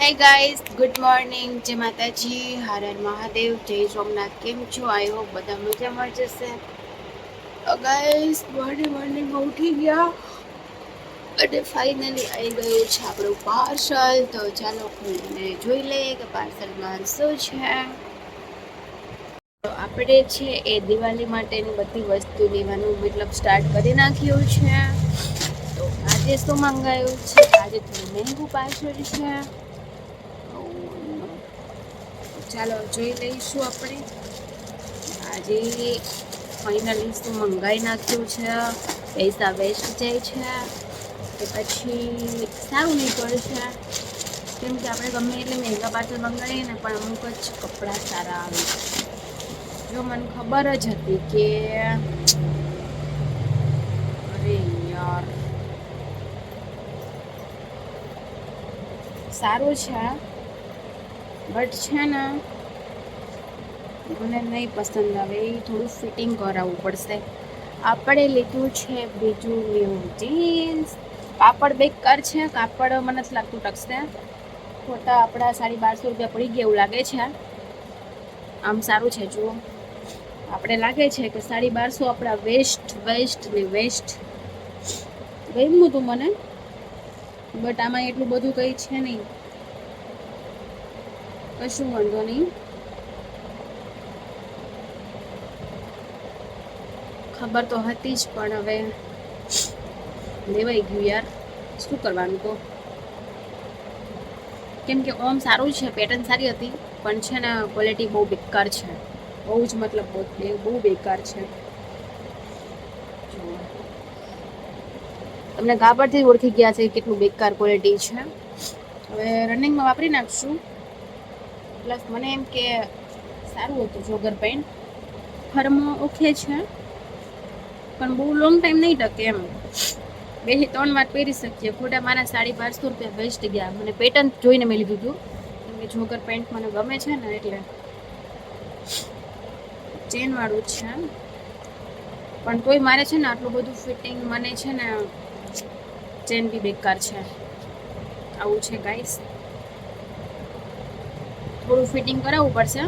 Hey guys, good morning. જય માતાજી, હર હર મહાદેવ, જય સોમનાથ. કેમ છો? આઈ હોપ બધા મજામાં જશે. ગાઈઝ, મોર્નિંગમાં ઉઠી ગયા અને ફાઇનલી આવી ગયું છે આપણું પાર્સલ. તો ચાલો ખોલીને જોઈ લઈએ કે પાર્સલમાં શું છે. તો આપણે છે એ દિવાળી માટેની બધી વસ્તુ લેવાનું મતલબ સ્ટાર્ટ કરી નાખ્યું છે. તો આજે શું મંગાવ્યું છે? આજે થોડું મહેંગું પાર્સલ છે. ચાલો જોઈ લઈશું આપણે આજે ફાઇનલી શું મંગાવી નાખ્યું છે. પૈસા વેસ્ટ જાય છે કે પછી સારું નીકળે છે. કેમ કે આપણે ગમે એટલે મહેંગા પાર્સલ મંગાવીએ ને પણ અમુક જ કપડાં સારા આવે. જો મને ખબર જ હતી કે અરે યાર સારું છે બટ છે ને મને નહીં પસંદ આવે. એ થોડું ફિટિંગ કરાવવું પડશે. આપણે લીધું છે બીજું ન્યૂ જીન્સ. કાપડ બેકાર છે. કાપડ મને નથી લાગતું ટકશે. ખોટા આપણા 1250 રૂપિયા પડી ગયા એવું લાગે છે. આમ સારું છે જુઓ. આપણે લાગે છે કે 1250 આપણા વેસ્ટ ને વેસ્ટ. ગમ્યું તું મને બટ આમાં એટલું બધું કંઈ છે નહીં. કશું વાંધો નહીં. ખબર તો હતી જ પણ હવે લેવાઈ ગયું યાર. શું કરવાનું તો. કેમ કે ઓમ સારું છે, પેટર્ન સારી હતી પણ છે ને ક્વોલિટી બહુ બેકાર છે. બહુ જ મતલબ બહુ બેકાર છે. તમને કાપડથી ઓળખી ગયા છે કેટલું બેકાર ક્વોલિટી છે. હવે રનિંગમાં વાપરી નાખશું. પ્લસ મને એમ કે સારું હતું જોગર પેન્ટ. ફરમાં ઓકે છે પણ બહુ લોંગ ટાઈમ નહીં ટકે એમ. 2 થી 3 વાર પહેરી શકીએ. ખોટા મારા 1250 રૂપિયા વેસ્ટ ગયા. મને પેટર્ન જોઈને મેં લીધું હતું. કેમ કે જોગર પેન્ટ મને ગમે છે ને એટલે. ચેન વાળું છે પણ તોય મારે છે ને આટલું બધું ફિટિંગ મને છે ને ચેન બી બેકાર છે. આવું છે ગાઈસ. થોડું ફિટિંગ કરાવવું પડશે.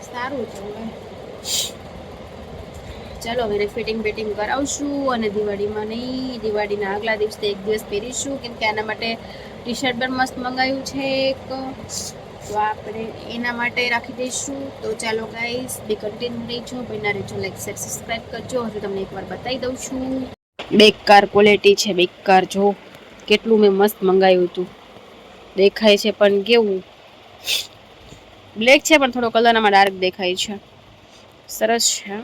સારું છે હવે ચાલો હવે ફિટિંગ બેટિંગ કરાવશું અને દિવાળીમાં નહીં, દિવાળીના આગલા દિવસે એક દિવસ પહેરીશું. કેમ કે આના માટે ટી શર્ટ પણ મસ્ત મંગાવ્યું છે એક. તો આપણે એના માટે રાખી દઈશું. તો ચાલો ગાઈસ બી કન્ટિન્યુ રહીજો. બના રહેજો. લાઈક શેર સબસ્ક્રાઈબ કરજો. હજુ તમને એકવાર બતાવી દઉં છું. બેકાર ક્વોલિટી છે બેકાર. જો કેટલું મેં મસ્ત મંગાવ્યું હતું. દેખાય છે પણ કેવું બ્લેક છે પણ થોડો કલર આમાં ડાર્ક દેખાય છે. સરસ છે.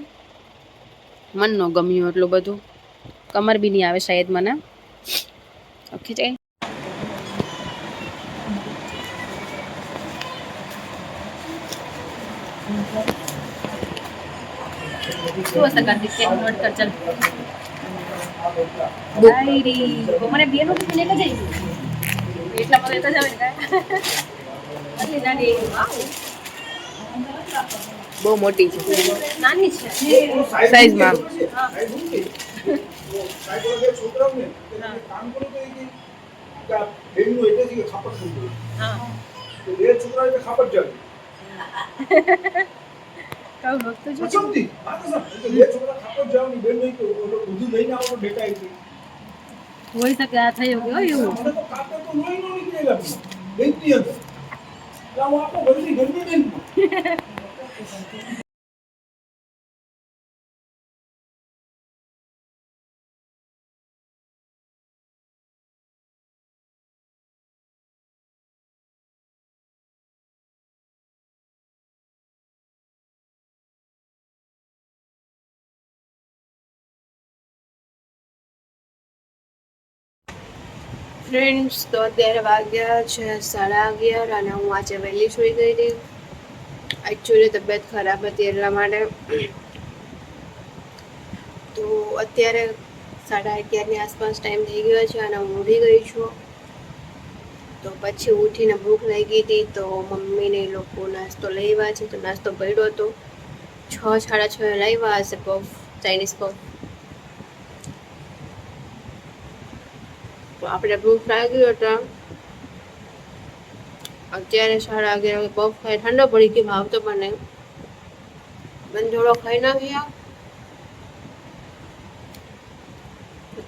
મન ન ગમ્યું એટલું બધું. કમર બી નહીં આવે શાયદ મને. ઓકે જાય. શું હશે કાર્તિક કે નોટ કર ચાલ. ડાયરી મને બે નો ટિફિન એક જ આવી. એટલા મને એક જ આવે ને. આટલી નાની બહુ મોટી છે. નાની છે સાઈઝમાં. હોય શકે આ થયું કે એવું. ફ્રેન્ડ્સ તો અત્યારે વાગ્યા છે 11:30 અને હું આજે વહેલી સુઈ ગઈ હતી. એકચ્યુઅલી તબિયત ખરાબ હતી એટલા માટે. તો અત્યારે 11:30ની આસપાસ ટાઈમ થઈ ગયો છે અને હું ઊંઘી ગઈ છું. તો પછી ઉઠીને ભૂખ લાગી હતી તો મમ્મીને એ લોકો નાસ્તો લઈ આવ્યા છે. તો નાસ્તો પડ્યો હતો. 6 સાડા 6 લાવ્યા હશે પફ, ચાઇનીઝ પફ. તો આપણે ભૂખ લાગી હતા. અત્યારે 11:30 બફ ખાઈ ઠંડો પડી ગયો ભાવતો મને થોડો ખાઈ નાખ્યા.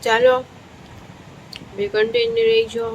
ચાલો બે કન્ટિન્યુ રહીજો.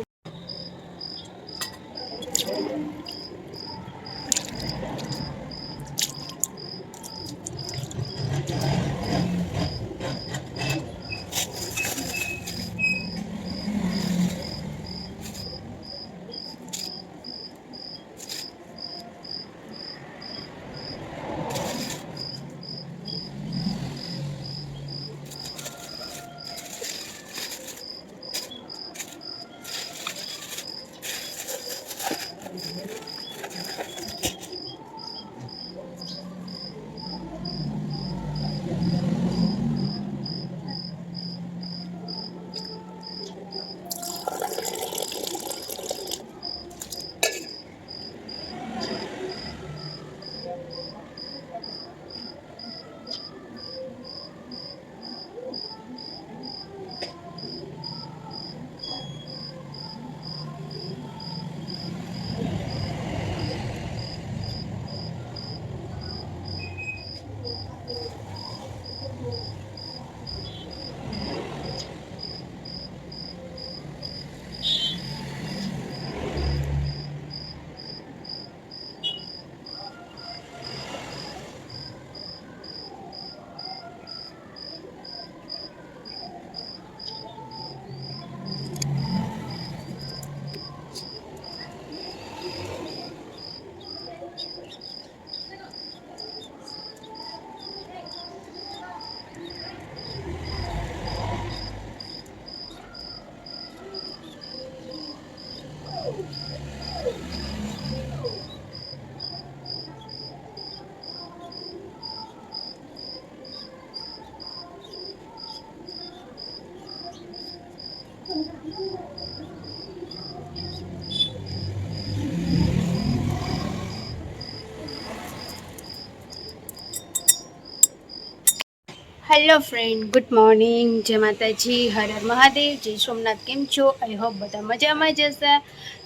Hello friend, good morning. જય માતાજી, હર હર મહાદેવ, જય સોમનાથ. કેમ છો? આઈ હોપ બધા મજામાં જ હશે.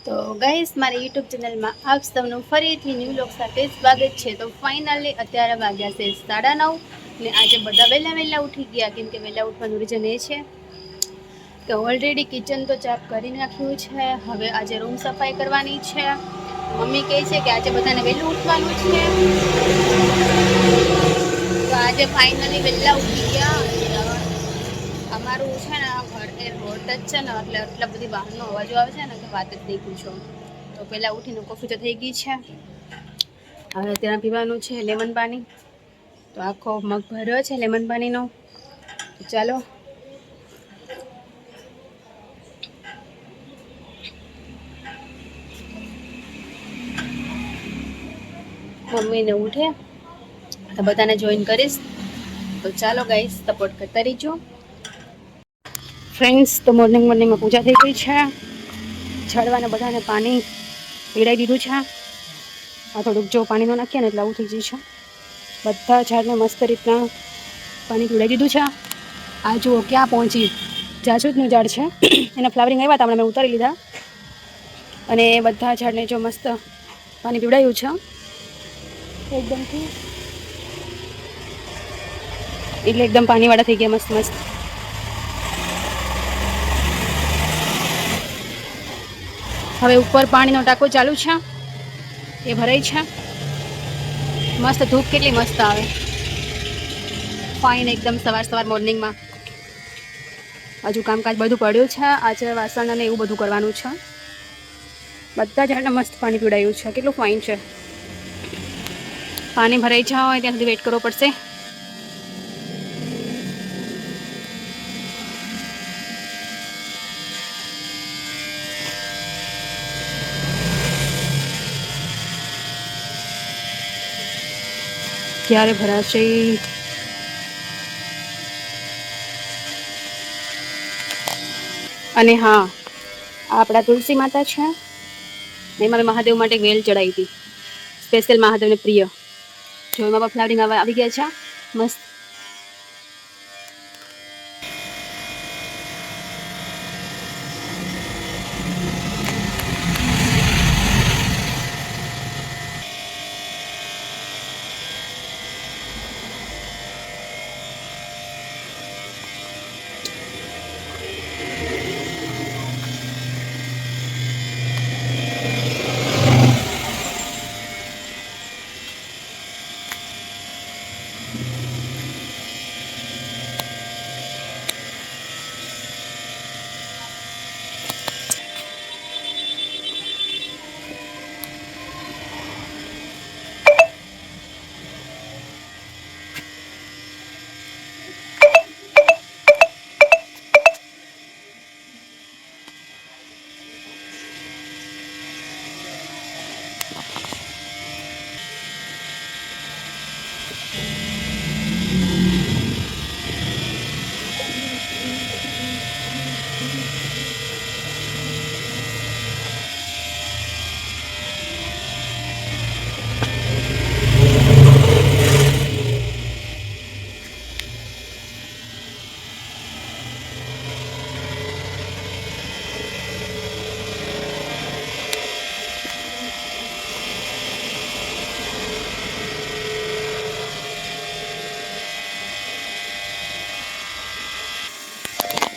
તો ગાઈસ, મારી યુટ્યુબ ચેનલમાં આપ સૌનું ફરીથી ન્યૂ લોક સાથે સ્વાગત છે. તો ફાઇનલી અત્યારે વાગ્યા છે 9:30 ને આજે બધા વહેલા ઉઠી ગયા. કેમ કે વહેલા ઉઠવાનું રીઝન એ છે કે ઓલરેડી કિચન તો ચાપ કરી નાખ્યું છે. હવે આજે રૂમ સફાઈ કરવાની છે. મમ્મી કહે છે કે આજે બધાને વહેલું ઉઠવાનું છે. તો આજે ફાઇનલી વહેલા ઉઠી ગયા. અમારું છે ને ઘર એ રોડ જ છે ને, એટલે આટલા બધી બહારનો અવાજો આવે છે ને કે વાત જ નહીં પૂછો. તો પહેલાં ઉઠીને કોફી તો થઈ ગઈ છે. હવે ત્યાં પીવાનું છે લેમન પાણી. તો આખો મગ ભર્યો છે લેમન પાણીનો. તો ચાલો મમ્મીને ઉઠે તો બધાને જોઈન કરીશ. તો ચાલો ગાઈસ, સપોર્ટ કરતા રહીજો. ફ્રેન્ડ્સ, તો મોર્નિંગમાં પૂજા થઈ ગઈ છે. ઝાડવાને બધાને પાણી પીડાઈ દીધું છે. આ થોડુંક જો પાણી ન નાખીએ ને એટલે આવું થઈ જાય છે. બધા ઝાડને મસ્ત રીતના પાણી પીડાઈ દીધું છે. આ જુઓ ક્યાં પહોંચી, જાસૂદનું ઝાડ છે, એના ફ્લાવરિંગ આવ્યા હતા, હમણાં મેં ઉતારી લીધા. અને બધા ઝાડને જો મસ્ત પાણી પીવડાયું છે એકદમથી, એટલે એકદમ પાણીવાળા થઈ ગયા મસ્ત. હવે ઉપર પાણીનો ટાંકો ચાલુ છે, એ ભરાય છે. મસ્ત ધૂપ કેટલી મસ્ત આવે, ફાઇન એકદમ સવાર મોર્નિંગમાં. હજુ કામકાજ બધું પડ્યું છે. આજે વાસણ અને એવું બધું કરવાનું છે. બધા ઝાડને મસ્ત પાણી પીવડાયું છે. કેટલું ફાઇન છે. પાણી ભરાઈ જાય હોય ત્યાં સુધી વેઇટ કરવો પડશે. ક્યારે ભરાશે? અને હા, આપણા તુલસી માતા છે. મેં મારા મહાદેવ માટે વેલ ચડાવી હતી, સ્પેશિયલ મહાદેવને પ્રિય. જો એમાં પણ ફ્લાવરિંગ આવી ગયા છે મસ્ત.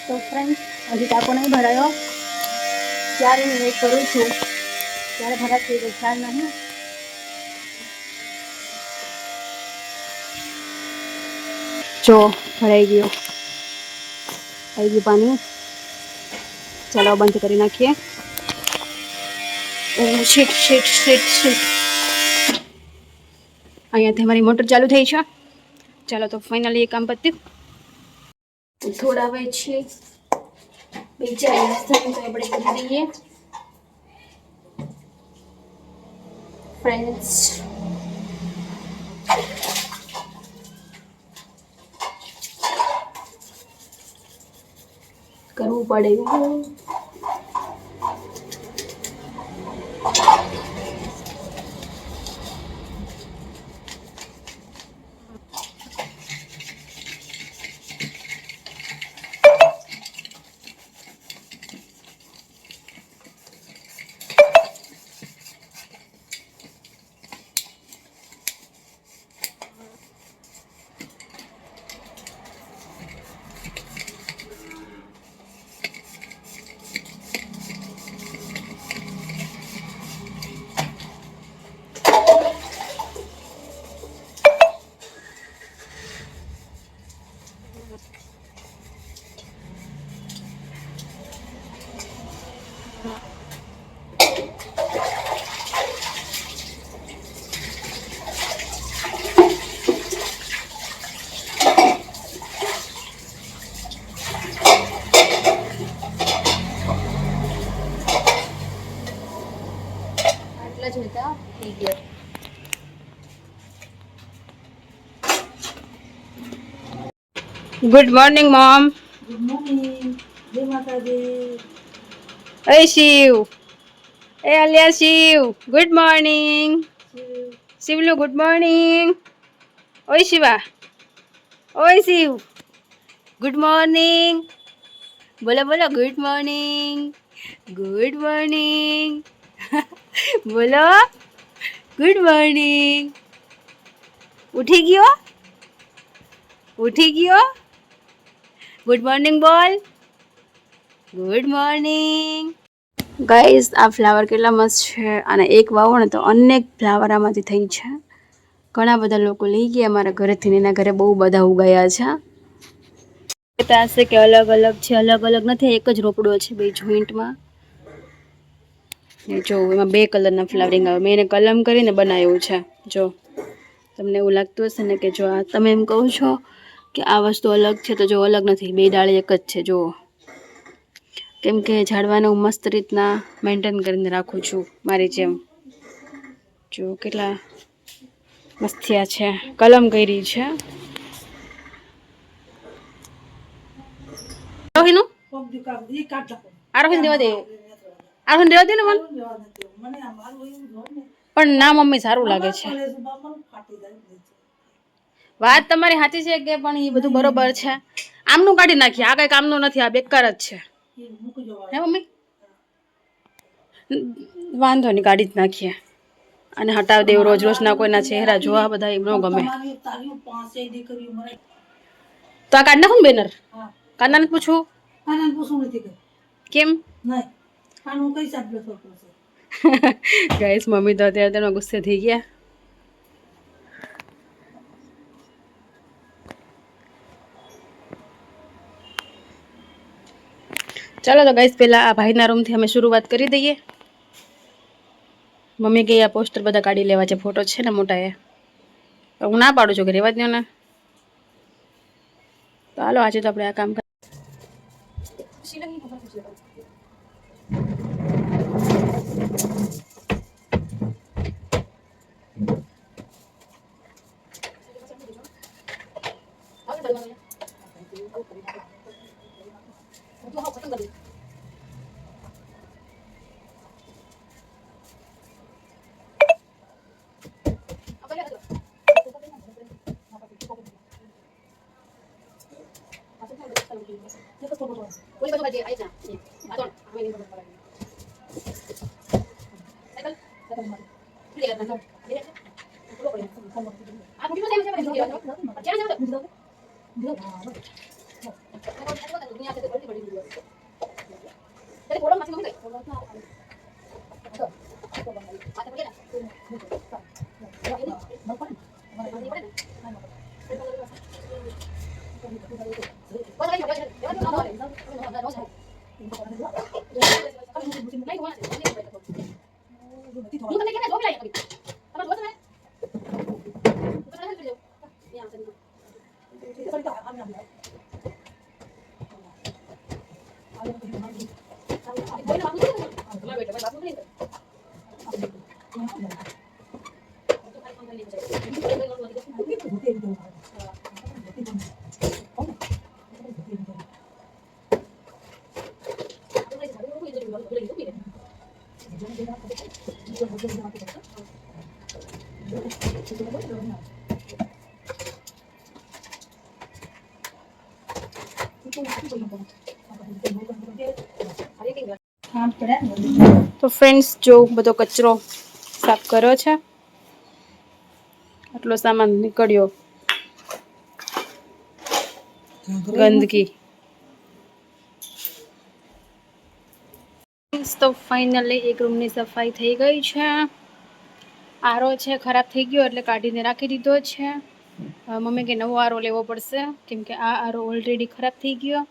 તો ફ્રેન્ડ હજી ટાંકો નહીં ભરાયો, ત્યારે હું વેઇટ કરું છું, ત્યારે ભરાશે તો ખ્યાલ નહીં. જો ભરાઈ ગયો, આવી ગયું પાણી. ચાલો બંધ કરી નાખીએ. શીટ શીટ શીટ શીટ અહીંયાથી અમારી મોટર ચાલુ થઈ છે. ચાલો તો ફાઇનલી એ કામ પત્યું. થોડા આવે છે, બીજા નાસ્તાનું તો આપણે કરી દઈએ ફ્રેન્ડ્સ. કરવું પડે એવું. Good morning mom. Good morning. જય માતાજી. એ શિવ, એ Aliya Shiv, good morning. Shivlu good morning. ઓય શિવા, ઓય શિવ, ગુડ મોર્નિંગ. બોલો બોલો ગુડ મોર્નિંગ, ગુડ મોર્નિંગ. બોલો ગુડ મોર્નિંગ. ઉઠી ગયો, ઉઠી ગયો. ગુડ મોર્નિંગ બોલ. Good morning. ગાઈઝ આ ફ્લાવર કેટલા મસ્ત છે, અને એક વાવો ને તો અનેક ફ્લાવર આમાંથી થઈ છે. ઘણા બધા લોકો લઈ ગયા અમારા ઘરેથી ને એના ઘરે બહુ બધા ઉગાયા છે. કહેતા હશે કે અલગ અલગ છે, અલગ અલગ નથી, એક જ રોપડો છે બે જોઈન્ટમાં. જો એમાં બે કલરના ફ્લાવરિંગ આવે. મેં એને કલમ કરીને બનાવ્યું છે. જો તમને એવું લાગતું હશે ને કે જો આ તમે એમ કહો છો કે આ વસ્તુ અલગ છે, તો જો અલગ નથી, બે ડાળી એક જ છે. જુઓ, કેમ કે ઝાડવાને હું મસ્ત રીતના મેન્ટેન કરીને રાખું છું મારી જેમ. જો કેટલા મસ્તિયા છે, કલમ કરી છે. આરોહીનું આરોહીને દેવા દે, આરોહીને દેવા દે ને મને. પણ ના મમ્મી સારું લાગે છે. વાત તમારી સાચી છે કે પણ એ બધું બરોબર છે. આમનું કાઢી નાખીએ, આ કઈ કામનું નથી, આ બેકાર જ છે. હે મમ્મી, વાંધો નહીં, કાઢી જ નાખીએ અને હટાવી દેવું. રોજ રોજના કોઈના ચહેરા જોવા બધા એમ ન ગમે. તો આ કાઢ નાખું ને બેનર. કાના ને પૂછું, કેમ ગાઈસ મમ્મી તો અત્યારે તેનો ગુસ્સે થઈ ગયા. ચાલો તો ગાઈસ પહેલા આ ભાઈના રૂમથી અમે શરૂઆત કરી દઈએ. મમ્મી કે આ પોસ્ટર બધા કાઢી લેવા છે, ફોટો છે ને મોટા એ. હું ના પાડું છું કે રેવા દો ને. તો હાલો આજે તો આપણે આ કામ તો ફ્રેન્ડ્સ જો બધો કચરો સાફ કર્યો છે, આટલો સામાન નીકળ્યો, ગંદકી. તો ફાઇનલી એક રૂમની સફાઈ થઈ ગઈ છે. આરો છે ખરાબ થઈ ગયો એટલે કાઢીને રાખી દીધો છે. મમ્મી કે નવો આરો લેવો પડશે કેમ કે આ આરો ઓલરેડી ખરાબ થઈ ગયો.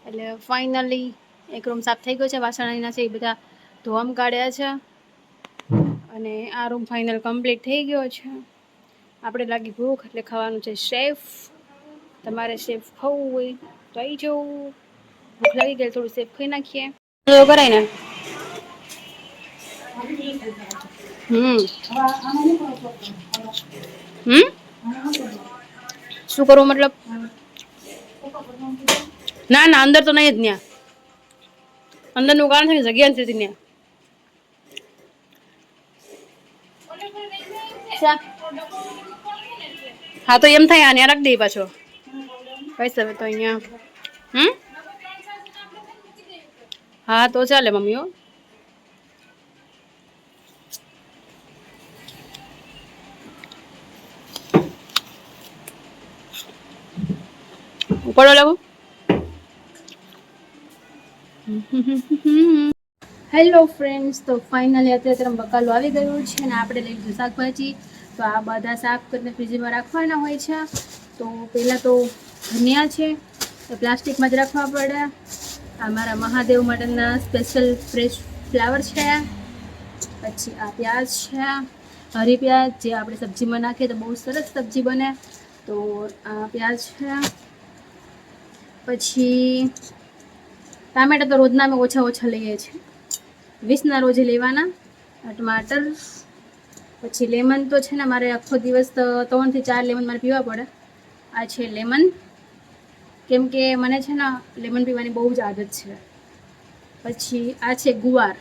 એટલે ફાઇનલી એક રૂમ સાફ થઈ ગયો છે. વાસણના છે એ બધા ધોવામ કાઢ્યા છે અને આ રૂમ ફાઇનલ કમ્પ્લીટ થઈ ગયો છે. આપણે લાગી ભૂખ એટલે ખાવાનું છે શેફ. તમારે શેફ ખાવું હોય તો આવી જવું. ભૂખ લાગી ગઈ થોડું શેફ ખાઈ નાખીએ તો કરાય ને. શું કરવું મતલબ? ના ના અંદર તો નહીં જ. ત્યાં અંદરનું કારણ છે કે જગ્યા નથી ત્યાં. હા તો એમ થાય આને રાખી દઈ પાછો પૈસા તો અહીંયા. હા તો ચાલે મમ્મીઓ. પડો લાવું. હેલો ફ્રેન્ડ્સ, તો ફાઇનલી અત્યારે બકાલું આવી ગયું છે અને આપણે લઈ લીધું શાકભાજી. તો આ બધા શાક કરીને ફ્રીજમાં રાખવાના હોય છે. તો પહેલાં તો ધનિયા છે તો પ્લાસ્ટિકમાં જ રાખવા પડે. આ મારા મહાદેવ માટેના સ્પેશિયલ ફ્રેશ ફ્લાવર છે. પછી આ પ્યાજ છે, હરી પ્યાજ, જે આપણે સબ્જીમાં નાખીએ તો બહુ સરસ સબ્જી બને. તો આ પ્યાજ છે. પછી ટામેટા તો રોજના અમે ઓછા ઓછા લઈએ છીએ, 20ના રોજે લેવાના. ટમાટર, પછી લેમન તો છે ને મારે આખો દિવસ 3 થી 4 લેમન મારે પીવા પડે. આ છે લેમન, કેમ કે મને છે ને લેમન પીવાની બહુ જ આદત છે. પછી આ છે ગુવાર,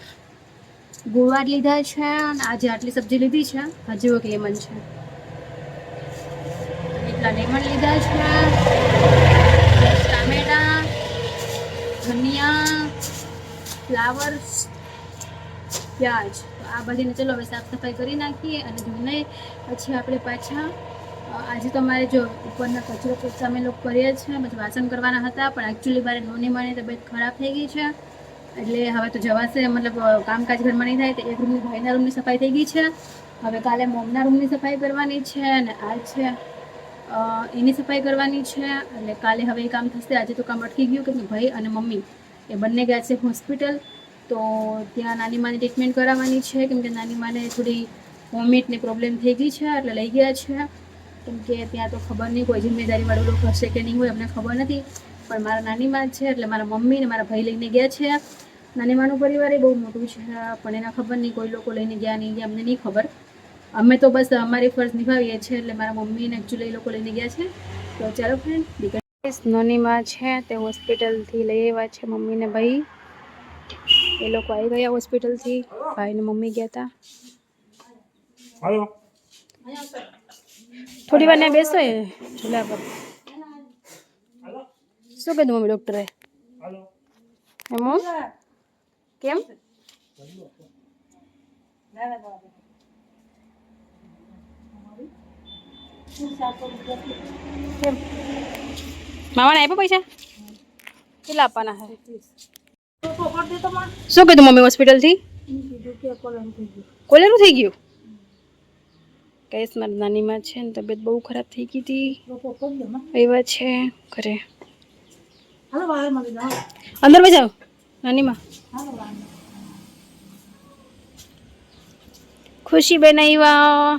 ગુવાર લીધા છે અને આજે આટલી સબ્જી લીધી છે, હજુ એક લેમન છે. એટલા લેમન લીધા છે. ટામેટા, ધનિયા, ફ્લાવર્સ, પ્યાજ. તો આ બધીને ચલો હવે સાફ સફાઈ કરી નાખીએ અને ધોઈને પછી આપણે પાછા. આજે તો અમારે જો ઉપરના કચરો પોતા અમે લોકો કરીએ છીએ, પછી વાસણ કરવાના હતા પણ એકચ્યુઅલી મારે નોની માની તબિયત ખરાબ થઈ ગઈ છે એટલે હવે તો જવાશે, મતલબ કામકાજ ઘરમાં નહીં થાય. તો એક રૂમની ભાઈના રૂમની સફાઈ થઈ ગઈ છે. હવે કાલે મોમના રૂમની સફાઈ કરવાની છે અને આ છે એની સફાઈ કરવાની છે. એટલે કાલે હવે એ કામ થશે. આજે તો કામ અટકી ગયું કે ભાઈ અને મમ્મી એ બંને ગયા છે હોસ્પિટલ. તો ત્યાં નાની માની ટ્રીટમેન્ટ કરાવવાની છે કેમ કે નાની માને થોડી વોમિટની પ્રોબ્લેમ થઈ ગઈ છે એટલે લઈ ગયા છે. કેમ કે ત્યાં તો ખબર નહીં કોઈ જિમ્મેદારીવાળું લોકો હશે કે નહીં હોય, અમને ખબર નથી. પણ મારા નાની માં છે એટલે મારા મમ્મી ને મારા ભાઈ લઈને ગયા છે. નાની માનું પરિવાર એ બહુ મોટું છે પણ એના ખબર નહીં કોઈ લોકો લઈને ગયા નહીં ગયા, અમને નહીં ખબર. અમે તો બસ અમારી ફરજ નિભાવીએ છીએ એટલે મારા મમ્મીને એકચ્યુઅલી એ લોકો લઈને ગયા છે. તો ચાલો ફ્રેન્ડ, નાની માં છે તે હોસ્પિટલથી લઈ આવ્યા છે મમ્મી ને ભાઈ. એ લોકો આવી ગયા હોસ્પિટલથી, ભાઈ ને મમ્મી ગયા હતા. થોડી વાર ને બેસો એ ચૂલા પર. શું કીધું મમ્મી ડૉક્ટરે? એમ કેમ? કેમ મામાને આપ્યા પૈસા? કેટલા આપવાના છે? કરી દે તો માં શું કીધું મમ્મી હોસ્પિટલથી કીધું કે કોલમ થઈ ગયું કોલેરું થઈ ગયું કઈશ મારી નાનીમાં છે ને તબિયત બહુ ખરાબ થઈ ગઈ હતી લોકો કરી દે માં એવા છે ઘરે હાલો બહાર મળી જાઓ અંદર બજાવ નાનીમાં હાલો બહાર ખુશી બેન આવ્યા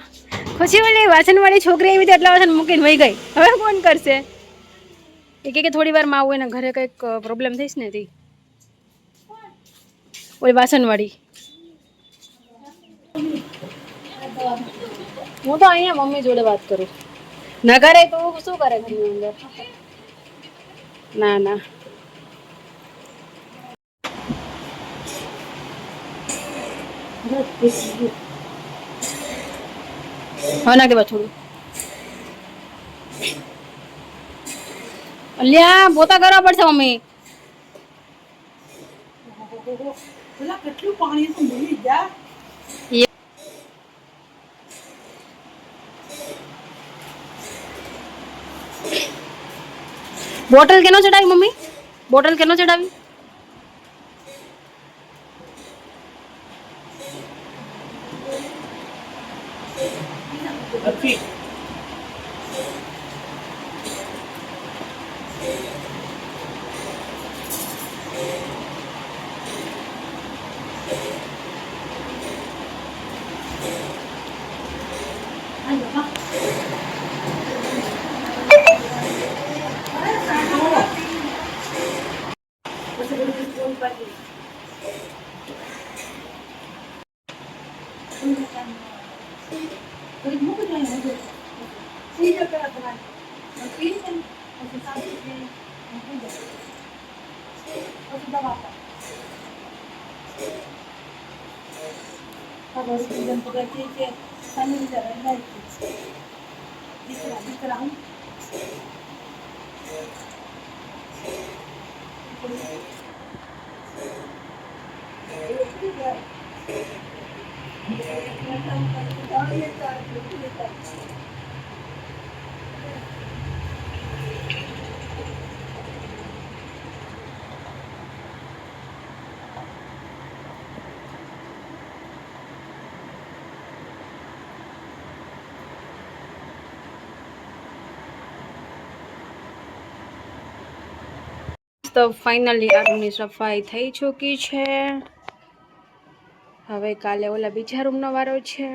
ખુશી વાળી વાસણવાળી છોકરી આવી તો એટલા વાસણ મૂકીને વહી ગઈ હવે કોણ કરશે એ કે થોડી વાર માં આવું એને ઘરે કંઈક પ્રોબ્લેમ થઈશ ને તી ઓલી વાસણવાળી હું તો અહીંયા મમ્મી જોડે વાત કરું ન કરે તો શું કરે ઘરની અંદર ના ના હા ના કે થોડું અલ્યા પોતા કરવા પડશે મમ્મી પેલા કેટલું પાણી તો ભૂલી જા બોટલ કેનો ચડાવી મમ્મી બોટલ કેનો ચડાવી તો ફાઇનલી આ રૂમની સફાઈ થઈ ચૂકી છે હવે કાલે ઓલા બીજા રૂમનો વારો છે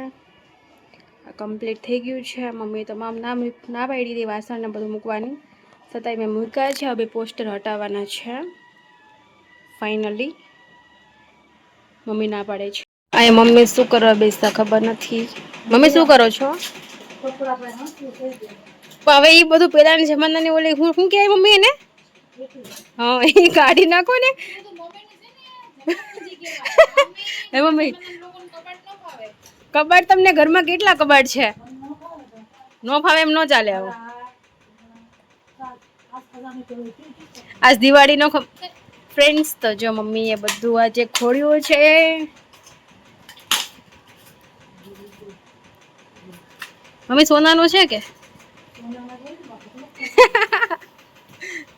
આ કમ્પ્લીટ થઈ ગયું છે મમ્મીએ તમામ ના પાડી હતી વાસણ ને બધું મૂકવાની છતાંય મેં મૂક્યા છે હવે પોસ્ટર હટાવવાના છે ફાઇનલી મમ્મી ના પાડે છે આ મમ્મી શું કરવા બેસતા ખબર નથી મમ્મી શું કરો છો હવે એ બધું પેલાના જમાનાની ઓલી હું કહેવાય મમ્મી એને હા એ કાઢી નાખો ને મમ્મી કબાટ તમને ઘરમાં કેટલા કબાટ છે નો ફાવે એમ નો ચાલે આવું આજ દિવાળીનો ફ્રેન્ડ્સ તો જો મમ્મીએ બધું આજે ખોલ્યું છે મમ્મી સોનાનું છે કે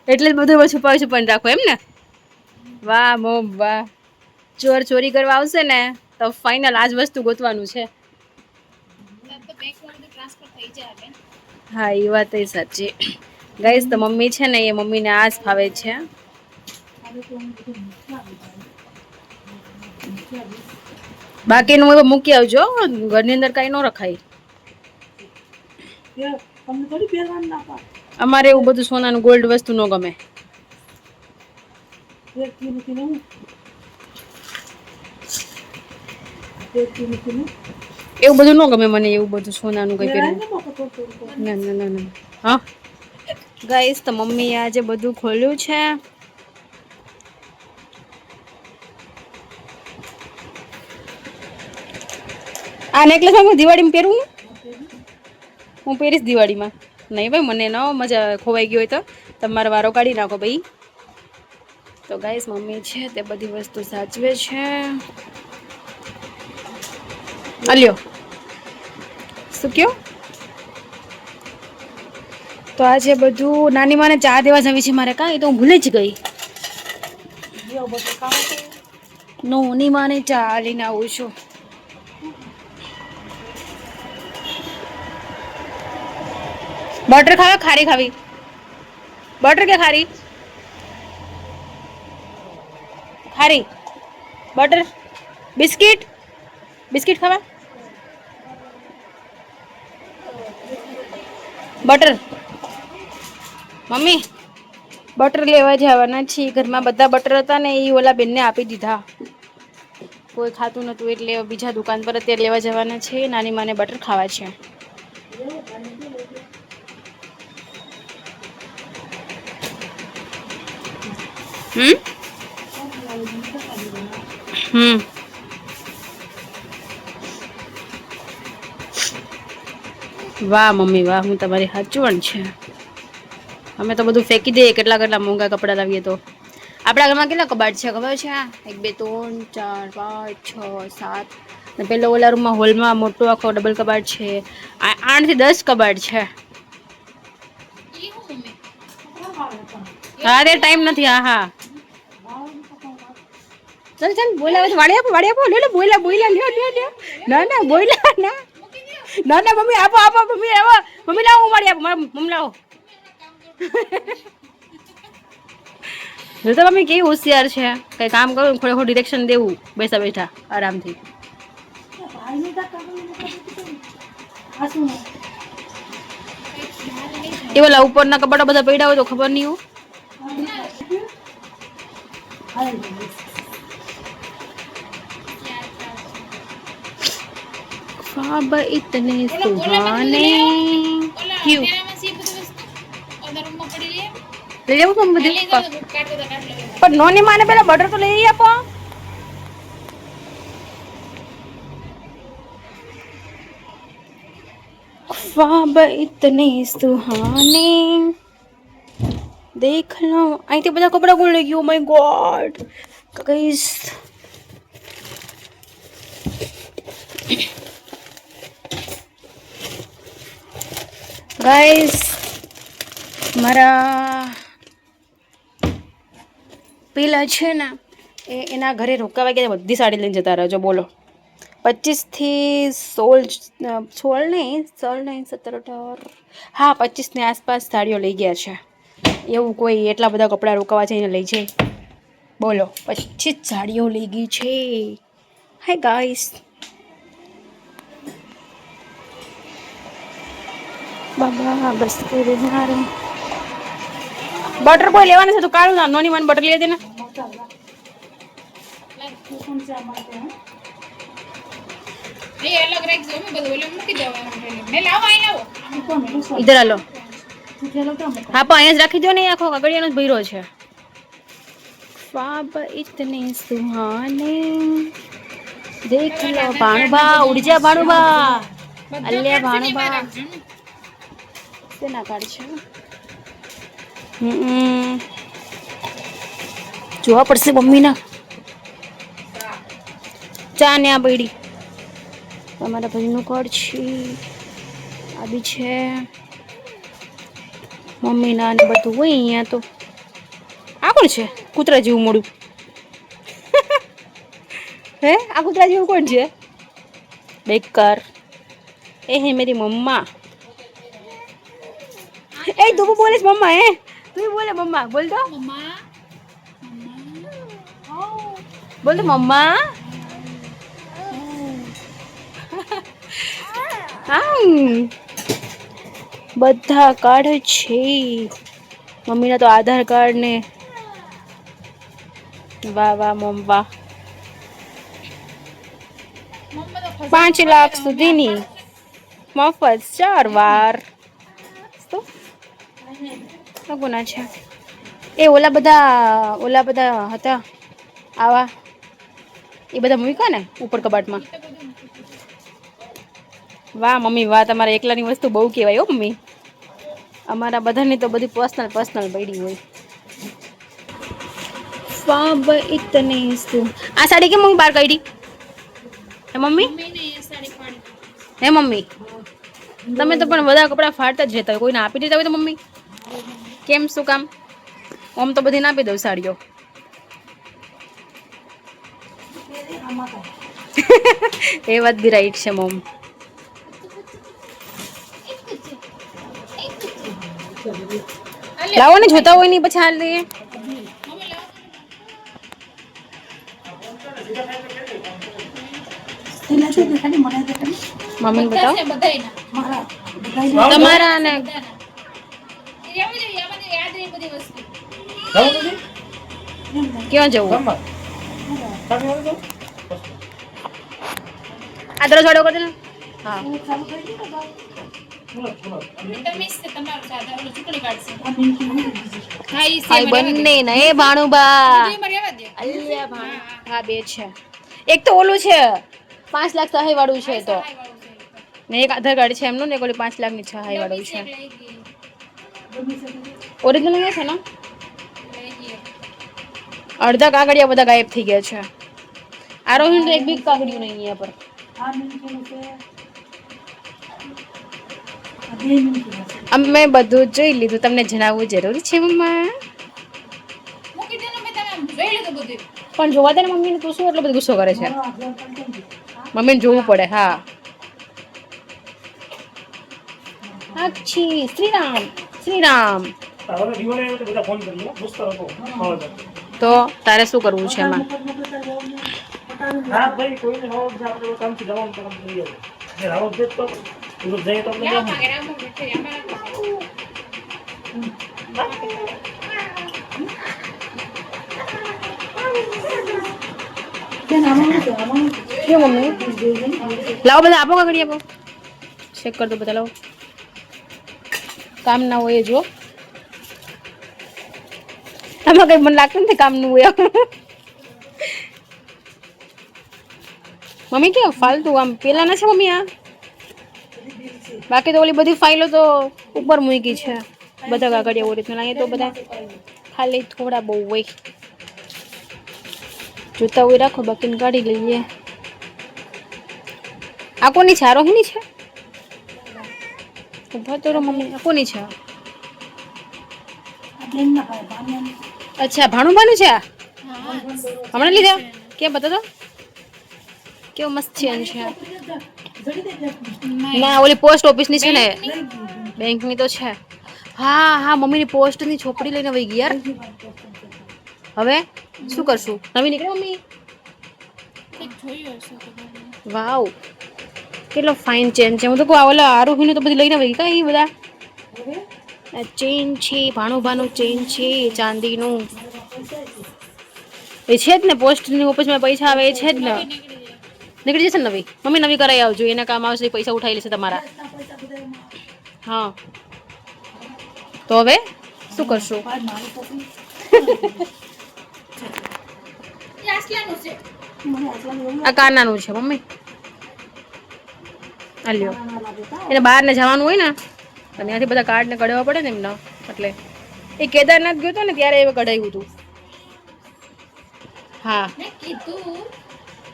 એટલે જ બધું છુપાવી રાખો એમ ને વાહ મોમ વાહ ચોર ચોરી કરવા આવશે ને તો ફાઇનલ આજ વસ્તુ ગોતવાનું છે હા એ વાત એ સાચી ગાઈસ તો મમ્મી છે ને એ મમ્મીને આ જ ફાવે છે બાકીનું હવે મૂકી આવજો ઘરની અંદર કઈ ન રખાય અમારે એવું બધું સોનાનું ગોલ્ડ વસ્તુ ન ગમે એવું બધું ન ગમે મને એવું બધું સોનાનું કઈ પહેરવું ના ના ના ના હા ગાઈસ તો મમ્મીએ આજે બધું ખોલ્યું છે આ નેકલેસ હું દિવાળીમાં પહેરું હું પહેરીશ દિવાળીમાં નહીં ભાઈ મને ન મજા ખોવાઈ ગઈ હોય તો તમારો વારો કાઢી નાખો ભાઈ તો ગાઈસ મમ્મી છે તે બધી વસ્તુ સાચવે છે અલ્યો શું કયો તો આજે બધું નાની માને ચા દેવા જવી છે મારે કાંઈ તો હું ભૂલી જ ગઈ નોની માને ચાલીને આવું છું. બટર ખાવા ખારી ખાવી? બટર કે ખારી? ખારી બટર બિસ્કિટ બિસ્કિટ ખાવા બટર મમ્મી બટર લેવા જવાના છીએ. ઘરમાં બધા બટર હતા ને એ ઓલા બેનને આપી દીધા. કોઈ ખાતું નતું એટલે બીજા દુકાન પર અત્યારે લેવા જવાના છે. નાની માને બટર ખાવા છે. વાહ મમ્મી વાહ, હું તમારી હાચવણ છે. અમે તો બધું ફેંકી દઈએ. કેટલા કેટલા મોંઘા કપડાં લાવીએ તો. આપણા ઘરમાં કેટલા કબાટ છે ખબર છે? 1 2 3 4 5 6 7 ને પેલો ઓલા રૂમમાં હોલમાં મોટો આખો ડબલ કબાટ છે. 8 થી 10 કબાટ છે. હા તે ટાઈમ નથી. હા હા ચાલ ચાલ બોલાવે તો વાડી આપો લે લે બોલા લ્યો. ના બોલા ના મમ્મી આપો મમ્મી આવો મમ્મી લાવો વાડી આપો મમ્મી લાવો. જો તો મમ્મી કેવી હોશિયાર છે. કઈ કામ કરું થોડું ડિરેક્શન દેવું બેઠા બેઠા આરામથી. એ ઓલા ઉપરના કપડા બધા પડ્યા હોય તો ખબર નહીં હોય. ख्वाब इतने सुहाने क्यों ले जाओ तुम मुझे पर नोनी माने पहले बटर तो ले ही आपो. ख्वाब इतने सुहाने देख लो. અહીંથી બધા કપડા કોણ લઈ ગયું? My God guys. ગાઈસ મારા પેલા છે ને એના ઘરે રોકાવા ગયા. બધી સાડી લઈને જતા રહેજો. બોલો 25 થી 16 નહીં 17 18 હા 25 ની આસપાસ સાડીઓ લઈ ગયા છે. એવું કોઈ એટલા બધા કપડાં રોકાવા જઈને લઈ જાય? બોલો 25 સાડીઓ લઈ ગઈ છે. હાય ગાઈસ બાબા બસ કરે મારે. બટર કોઈ લેવાના છે તો કાઢું ના. નોની મને બટર લઈ દે ને. इधर आलो. हाँ पर અહીંયા જ રાખી દો ને. આખો કાગળિયાનો જ ભર્યો છે. ख्वाब इतने सुहाने देख लो. भाणुबा उड़ जा भाणुबा. અલ્યા ભાણુબા શેના કાર્ડ છે? જોવા પડશે મમ્મીના. ચા ને આ પડી. તમારા ભાઈનું કાર્ડ છે. આ બી છે મમ્મીના ને બધું હોય અહીંયા તો. આ કોણ છે? કૂતરા જેવું મોડું. હે આ કૂતરા જેવું કોણ છે? બેકાર. એ હે મેરી મમ્મા. એ તું બોલીશ મમ્મા? હે તું બોલે મમ્મા? બોલ તો મમ્મા. બોલ તો મમ્મા. બધા કાર્ડ છે મમ્મીના તો. આધાર કાર્ડ ને. વાહ વાહ મમ્મા. 5 લાખ સુધીની મફત 4 વાર. તો કોના છે? એ ઓલા બધા હતા આવા. એ બધા મૂક્યા ને ઉપર કબાટમાં. વાહ મમ્મી વાહ. તમારા એકલાની વસ્તુ બહુ કહેવાય હો મમ્મી. અમારા બધાની તો બધી પર્સનલ પડી હોય. ખ્વાબ ઇતને આ સાડી કેમ હું બહાર કાઢી? હે મમ્મી? હે મમ્મી તમે તો પણ બધા કપડાં ફાડતા જ રહેતા હોય. કોઈને આપી દેતા હોય તો મમ્મી કેમ શું કામ? આમ તો બધીને આપી દઉં સાડીઓ. આમાં તો એ વાત બી રાઈટ છે મોમ. લાવો ને જોતા હોય નહીં પછી હાલ દઈએ. તેના છે દેખાડી મને દેખાડી મમ્મી બતાવો મારા તમારા ને ક્યાં જવું? આ દરવાજો વાળો કરી દે ને. હા ચાલુ કરી દીધું બાબા હાઈ બંને ને એ ભાણુબા અલ્યા ભાણુ હા બે છે. એક તો ઓલું છે 5 લાખ સહાય વાળું છે તો ને એક આધાર કાર્ડ છે એમનું ને ઓલી 5 લાખ ની સહાય વાળું છે. ઓરિજિનલ છે ને અડધા કાગળિયા બધા ગાયબ થઈ ગયા છે. આરોહી તો એક બી કાગળિયું નહીં અહીંયા પર. આ મિનિટ છે આ 2 મિનિટ છે અમે બધું જોઈ લીધું. તમને જણાવવું જરૂરી છે મમ્મા? પણ જોવા દે ને મમ્મીને. તું શું એટલો બધો ગુસ્સો કરે છે? મારો આધાર કાર્ડ કેમ છે મમ્મીને જોવું પડે. હા અચ્છી શ્રીરામ શ્રીરામ. તો તારે શું કરવું છે એમાં? કેમ આમાં કેવું મમ્મી? લાવો બધા આપો કાગળી આપો. ચેક કર દો બધા. લાવો કામ ના હોય જો. આમાં કઈ મને લાગતું નથી કામનું હોય. મમ્મી કેમ ફાલતુ આમ પેલા ના છે મમ્મી આ? બાકી તો ઓલી બધી ફાઇલો તો ઉપર મૂકી છે બધા કાગળિયા ઓરિજિનલ. અહીંયા તો બધા ખાલી થોડા બહુ હોય. જોતા હોય રાખો બાકીને કાઢી લઈએ. આ કોની છે? આરોહીની છે? ઉભા તો રહો મમ્મી. આ કોની છે? બેનના ભાઈ ભાણિયાની અચ્છા ભાણુબાનું છે આ? હમણાં લીધા? કેમ બતા તો કેવું મસ્ત છે એનું છે. જડી દે ના ઓલી પોસ્ટ ઓફિસની છે ને બેંકની તો છે. હા હા મમ્મીની પોસ્ટની છોપડી લઈને વહી ગઈ યાર. હવે શું કરશું? નવી નીકળે મમ્મી? વાવ કેટલો ફાઇન ચેન છે. હું તો કહું ઓલા આરોહીનું તો બધી લઈને વહી ગઈ. કઈ બધા ચેન છે ભાણુભાનું ચેન છે ચાંદીનું. એ છે જ ને પોસ્ટની ઓફિસમાં પૈસા આવે એ છે જ ને. નીકળી જશે ને નવી? મમ્મી નવી કરાવી આવજો. એના કામ આવશે. પૈસા ઉઠાવી લેશે તમારા. હા તો હવે શું કરશું? મારી છોકરી મને આટલા એવું આ કાનાનું છે મમ્મી. આ લ્યો. ના લાગે તા એને બહાર ને જવાનું હોય ને તો ત્યાંથી બધા કાર્ડ ને કઢાવવા પડે ને એમને. એટલે એ કેદારનાથ ગયો હતો ને ત્યારે એ કઢાવ્યું હતું. હા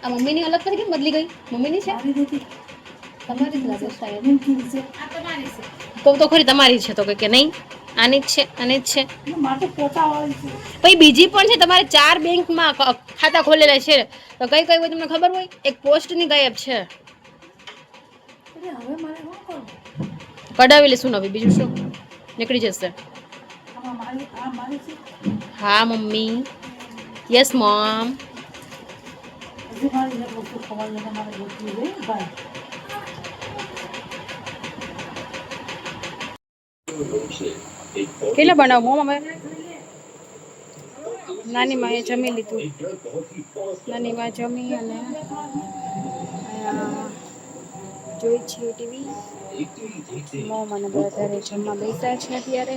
આ મમ્મીની અલગ કરી કેમ બદલી ગઈ? મમ્મીની છે? મારી દીદી તમારી જ લાગે શાયદ. એમ કીધી છે તો ખરી તમારી છે તો કે નહીં આની જ છે આની જ છે. મારે તો પોતા વાળી છે પછી બીજી પણ છે. તમારે 4 બેંકમાં ખાતા ખોલેલા છે તો કઈ કઈ હોય તમને ખબર હોય? એક પોસ્ટની ગાયબ છે. એટલે હવે મારે શું કરવું કઢાવી લેશું નવી. બીજું શું? નીકળી જશે. આમાં મારી છે હા મમ્મી. Yes mom. હજી મારી ને વસ્તુ ખવાય એને મારે ગોતવી છે ભાઈ કેટલા બનાવું મમ? હવે નાની માએ જમી લીધું. નાની માં જમી અને જોઈ છે ટીવી. મોમ અને બધા જમવા બેઠા છે અત્યારે.